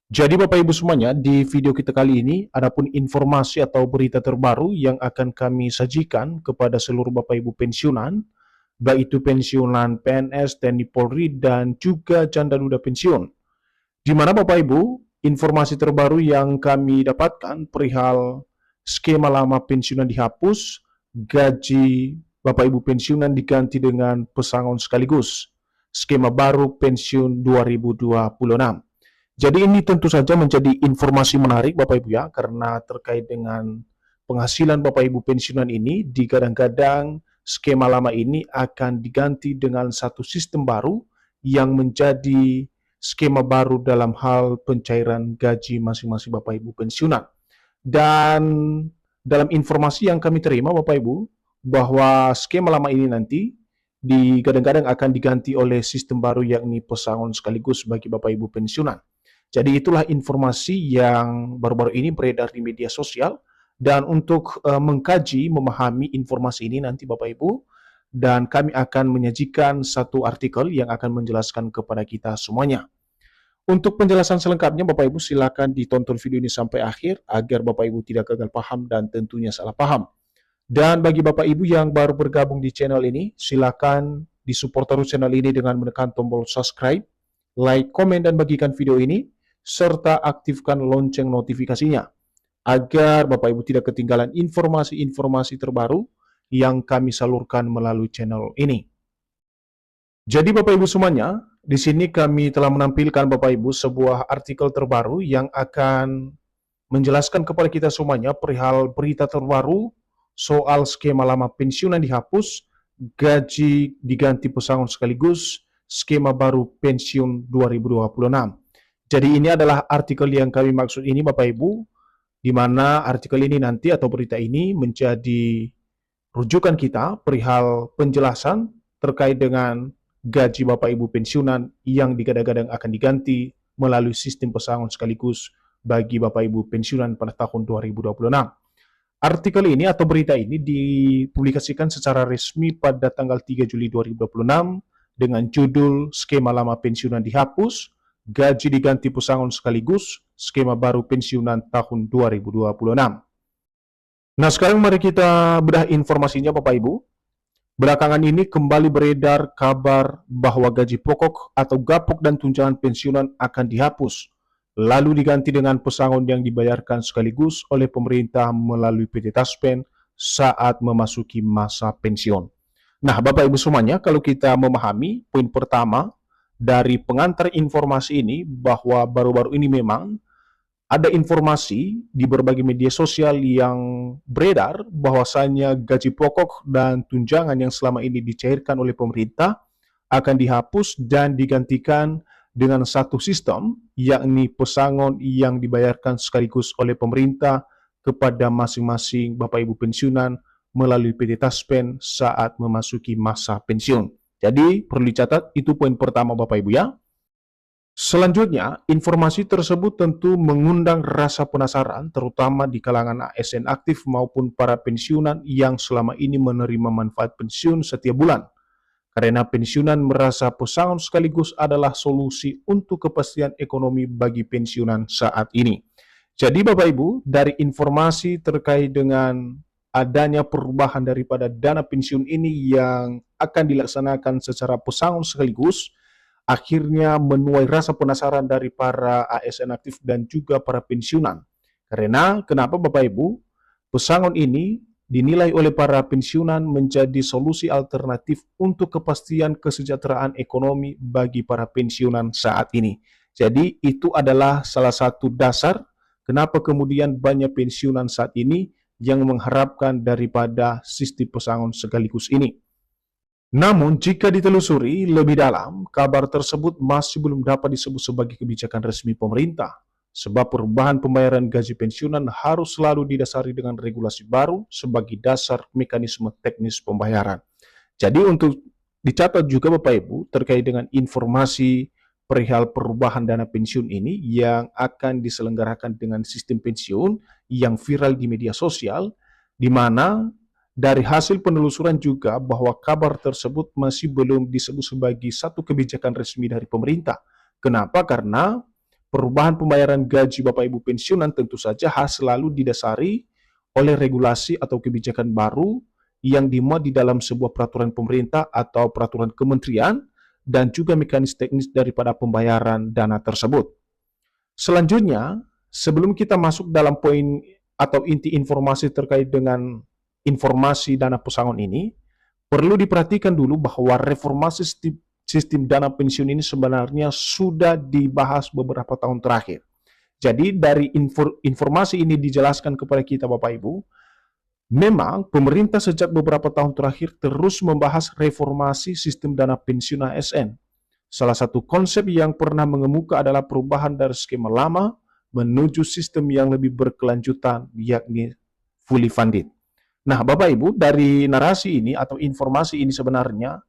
Jadi Bapak Ibu semuanya, di video kita kali ini adapun informasi atau berita terbaru yang akan kami sajikan kepada seluruh Bapak Ibu pensiunan, baik itu pensiunan PNS, TNI Polri, dan juga janda duda pensiun. Di mana Bapak Ibu, informasi terbaru yang kami dapatkan perihal skema lama pensiunan dihapus, gaji Bapak Ibu pensiunan diganti dengan pesangon sekaligus, skema baru pensiun 2026. Jadi ini tentu saja menjadi informasi menarik Bapak Ibu ya, karena terkait dengan penghasilan Bapak Ibu pensiunan ini, digadang-gadang skema lama ini akan diganti dengan satu sistem baru yang menjadi skema baru dalam hal pencairan gaji masing-masing Bapak Ibu pensiunan. Dan dalam informasi yang kami terima Bapak Ibu, bahwa skema lama ini nanti digadang-gadang akan diganti oleh sistem baru yakni pesangon sekaligus bagi Bapak Ibu pensiunan. Jadi itulah informasi yang baru-baru ini beredar di media sosial, dan untuk mengkaji, memahami informasi ini nanti Bapak Ibu, dan kami akan menyajikan satu artikel yang akan menjelaskan kepada kita semuanya. Untuk penjelasan selengkapnya Bapak Ibu silakan ditonton video ini sampai akhir agar Bapak Ibu tidak gagal paham dan tentunya salah paham. Dan bagi Bapak Ibu yang baru bergabung di channel ini, silakan disupport terus channel ini dengan menekan tombol subscribe, like, komen, dan bagikan video ini, serta aktifkan lonceng notifikasinya, agar Bapak Ibu tidak ketinggalan informasi-informasi terbaru yang kami salurkan melalui channel ini. Jadi Bapak Ibu semuanya, di sini kami telah menampilkan Bapak Ibu sebuah artikel terbaru yang akan menjelaskan kepada kita semuanya perihal berita terbaru soal skema lama pensiunan dihapus, gaji diganti pesangon sekaligus, skema baru pensiun 2026. Jadi ini adalah artikel yang kami maksud ini Bapak Ibu, di mana artikel ini nanti atau berita ini menjadi rujukan kita perihal penjelasan terkait dengan gaji Bapak Ibu pensiunan yang digadang-gadang akan diganti melalui sistem pesangon sekaligus bagi Bapak Ibu pensiunan pada tahun 2026. Artikel ini atau berita ini dipublikasikan secara resmi pada tanggal 3 Juli 2026 dengan judul Skema Lama Pensiunan Dihapus, Gaji Diganti Pesangon Sekaligus, Skema Baru Pensiunan Tahun 2026. Nah, sekarang mari kita bedah informasinya Bapak Ibu. Belakangan ini kembali beredar kabar bahwa gaji pokok atau gapok dan tunjangan pensiunan akan dihapus, lalu diganti dengan pesangon yang dibayarkan sekaligus oleh pemerintah melalui PT Taspen saat memasuki masa pensiun. Nah, Bapak Ibu semuanya, kalau kita memahami poin pertama dari pengantar informasi ini, bahwa baru-baru ini memang ada informasi di berbagai media sosial yang beredar bahwasanya gaji pokok dan tunjangan yang selama ini dicairkan oleh pemerintah akan dihapus dan digantikan dengan satu sistem, yakni pesangon yang dibayarkan sekaligus oleh pemerintah kepada masing-masing Bapak Ibu pensiunan melalui PT Taspen saat memasuki masa pensiun. Jadi perlu dicatat, itu poin pertama Bapak Ibu ya. Selanjutnya, informasi tersebut tentu mengundang rasa penasaran terutama di kalangan ASN aktif maupun para pensiunan yang selama ini menerima manfaat pensiun setiap bulan. Karena pensiunan merasa pesangon sekaligus adalah solusi untuk kepastian ekonomi bagi pensiunan saat ini. Jadi Bapak Ibu, dari informasi terkait dengan adanya perubahan daripada dana pensiun ini yang akan dilaksanakan secara pesangon sekaligus, akhirnya menuai rasa penasaran dari para ASN aktif dan juga para pensiunan. Karena kenapa Bapak Ibu? Pesangon ini dinilai oleh para pensiunan menjadi solusi alternatif untuk kepastian kesejahteraan ekonomi bagi para pensiunan saat ini. Jadi itu adalah salah satu dasar kenapa kemudian banyak pensiunan saat ini yang mengharapkan daripada sistem pesangon sekaligus ini. Namun, jika ditelusuri lebih dalam, kabar tersebut masih belum dapat disebut sebagai kebijakan resmi pemerintah, sebab perubahan pembayaran gaji pensiunan harus selalu didasari dengan regulasi baru sebagai dasar mekanisme teknis pembayaran. Jadi untuk dicatat juga Bapak Ibu terkait dengan informasi perihal perubahan dana pensiun ini yang akan diselenggarakan dengan sistem pensiun yang viral di media sosial, di mana dari hasil penelusuran juga bahwa kabar tersebut masih belum disebut sebagai satu kebijakan resmi dari pemerintah. Kenapa? Karena perubahan pembayaran gaji Bapak Ibu pensiunan tentu saja harus selalu didasari oleh regulasi atau kebijakan baru yang dimuat di dalam sebuah peraturan pemerintah atau peraturan kementerian dan juga mekanisme teknis daripada pembayaran dana tersebut. Selanjutnya, sebelum kita masuk dalam poin atau inti informasi terkait dengan informasi dana pesangon ini, perlu diperhatikan dulu bahwa reformasi sistem dana pensiun ini sebenarnya sudah dibahas beberapa tahun terakhir. Jadi dari informasi ini dijelaskan kepada kita Bapak Ibu, memang pemerintah sejak beberapa tahun terakhir terus membahas reformasi sistem dana pensiun ASN. Salah satu konsep yang pernah mengemuka adalah perubahan dari skema lama menuju sistem yang lebih berkelanjutan, yakni fully funded. Nah, Bapak Ibu, dari narasi ini atau informasi ini sebenarnya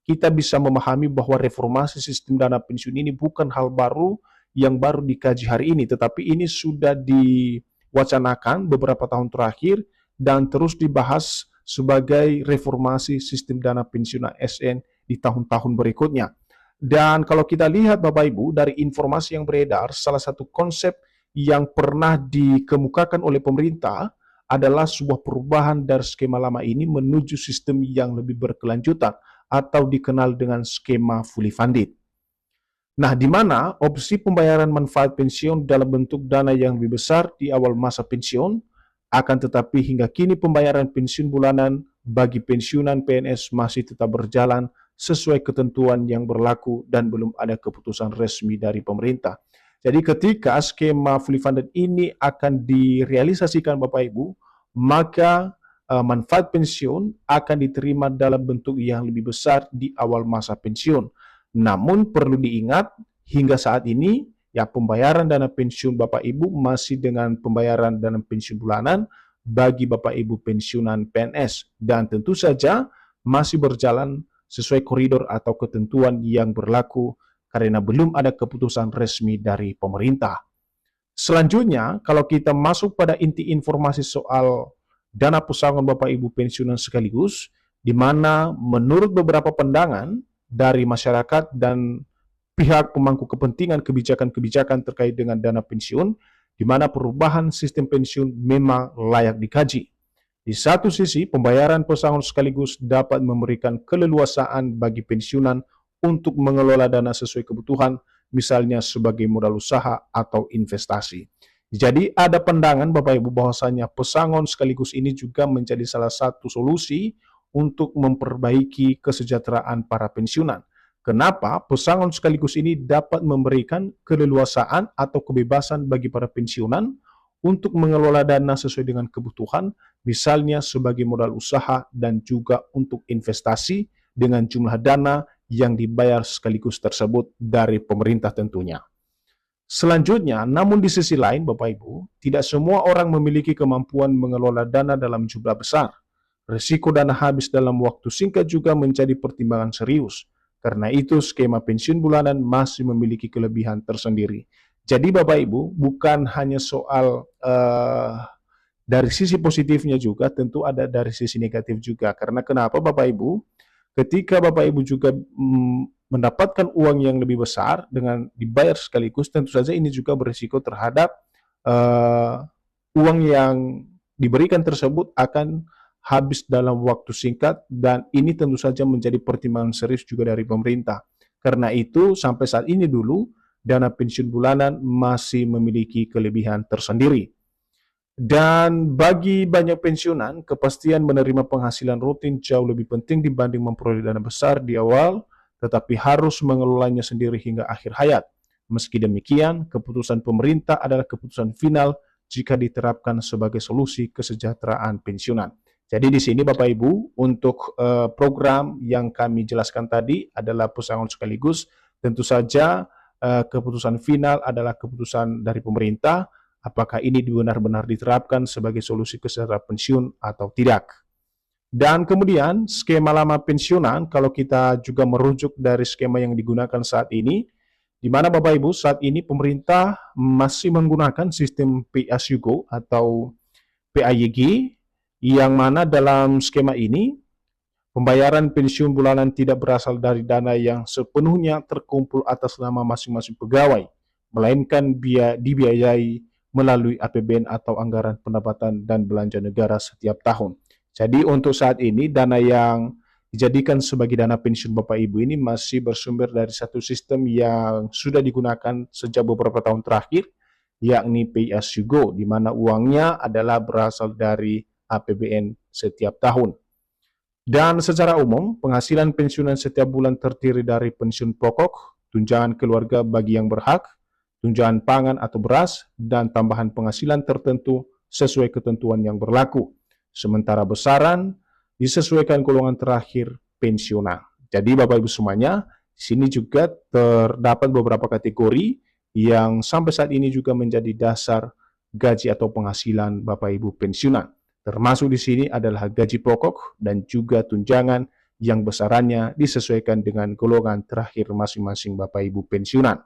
kita bisa memahami bahwa reformasi sistem dana pensiun ini bukan hal baru yang baru dikaji hari ini, tetapi ini sudah diwacanakan beberapa tahun terakhir dan terus dibahas sebagai reformasi sistem dana pensiun ASN di tahun-tahun berikutnya. Dan kalau kita lihat Bapak Ibu, dari informasi yang beredar, salah satu konsep yang pernah dikemukakan oleh pemerintah adalah sebuah perubahan dari skema lama ini menuju sistem yang lebih berkelanjutan atau dikenal dengan skema fully funded. Nah, di mana opsi pembayaran manfaat pensiun dalam bentuk dana yang lebih besar di awal masa pensiun, akan tetapi hingga kini pembayaran pensiun bulanan bagi pensiunan PNS masih tetap berjalan sesuai ketentuan yang berlaku dan belum ada keputusan resmi dari pemerintah. Jadi ketika skema fully funded ini akan direalisasikan Bapak Ibu, maka manfaat pensiun akan diterima dalam bentuk yang lebih besar di awal masa pensiun. Namun perlu diingat, hingga saat ini ya pembayaran dana pensiun Bapak Ibu masih dengan pembayaran dana pensiun bulanan bagi Bapak Ibu pensiunan PNS dan tentu saja masih berjalan sesuai koridor atau ketentuan yang berlaku karena belum ada keputusan resmi dari pemerintah. Selanjutnya, kalau kita masuk pada inti informasi soal dana pesangon Bapak Ibu pensiunan sekaligus, di mana menurut beberapa pandangan dari masyarakat dan pihak pemangku kepentingan kebijakan-kebijakan terkait dengan dana pensiun, di mana perubahan sistem pensiun memang layak dikaji. Di satu sisi, pembayaran pesangon sekaligus dapat memberikan keleluasaan bagi pensiunan untuk mengelola dana sesuai kebutuhan, misalnya sebagai modal usaha atau investasi. Jadi ada pandangan Bapak Ibu bahwasanya pesangon sekaligus ini juga menjadi salah satu solusi untuk memperbaiki kesejahteraan para pensiunan. Kenapa? Pesangon sekaligus ini dapat memberikan keleluasaan atau kebebasan bagi para pensiunan untuk mengelola dana sesuai dengan kebutuhan, misalnya sebagai modal usaha dan juga untuk investasi dengan jumlah dana yang dibayar sekaligus tersebut dari pemerintah tentunya. Selanjutnya, namun di sisi lain Bapak Ibu, tidak semua orang memiliki kemampuan mengelola dana dalam jumlah besar. Risiko dana habis dalam waktu singkat juga menjadi pertimbangan serius. Karena itu, skema pensiun bulanan masih memiliki kelebihan tersendiri. Jadi Bapak Ibu, bukan hanya soal dari sisi positifnya juga, tentu ada dari sisi negatif juga. Karena kenapa Bapak Ibu? Ketika Bapak Ibu juga mendapatkan uang yang lebih besar dengan dibayar sekaligus, tentu saja ini juga berisiko terhadap uang yang diberikan tersebut akan habis dalam waktu singkat dan ini tentu saja menjadi pertimbangan serius juga dari pemerintah. Karena itu sampai saat ini dulu dana pensiun bulanan masih memiliki kelebihan tersendiri. Dan bagi banyak pensiunan, kepastian menerima penghasilan rutin jauh lebih penting dibanding memperoleh dana besar di awal, tetapi harus mengelolanya sendiri hingga akhir hayat. Meski demikian, keputusan pemerintah adalah keputusan final jika diterapkan sebagai solusi kesejahteraan pensiunan. Jadi di sini Bapak Ibu, untuk program yang kami jelaskan tadi adalah pesangon sekaligus. Tentu saja keputusan final adalah keputusan dari pemerintah, apakah ini benar-benar diterapkan sebagai solusi kesejahteraan pensiun atau tidak. Dan kemudian skema lama pensiunan, kalau kita juga merujuk dari skema yang digunakan saat ini, di mana Bapak Ibu saat ini pemerintah masih menggunakan sistem Pay As You Go atau PAYG, yang mana dalam skema ini pembayaran pensiun bulanan tidak berasal dari dana yang sepenuhnya terkumpul atas nama masing-masing pegawai, melainkan dibiayai melalui APBN atau anggaran pendapatan dan belanja negara setiap tahun. Jadi untuk saat ini dana yang dijadikan sebagai dana pensiun Bapak Ibu ini masih bersumber dari satu sistem yang sudah digunakan sejak beberapa tahun terakhir, yakni Pay As You Go, di mana uangnya adalah berasal dari APBN setiap tahun. Dan secara umum, penghasilan pensiunan setiap bulan terdiri dari pensiun pokok, tunjangan keluarga bagi yang berhak, tunjangan pangan atau beras, dan tambahan penghasilan tertentu sesuai ketentuan yang berlaku. Sementara besaran disesuaikan golongan terakhir pensiunan. Jadi Bapak Ibu semuanya, di sini juga terdapat beberapa kategori yang sampai saat ini juga menjadi dasar gaji atau penghasilan Bapak Ibu pensiunan. Termasuk di sini adalah gaji pokok dan juga tunjangan yang besarannya disesuaikan dengan golongan terakhir masing-masing Bapak Ibu pensiunan.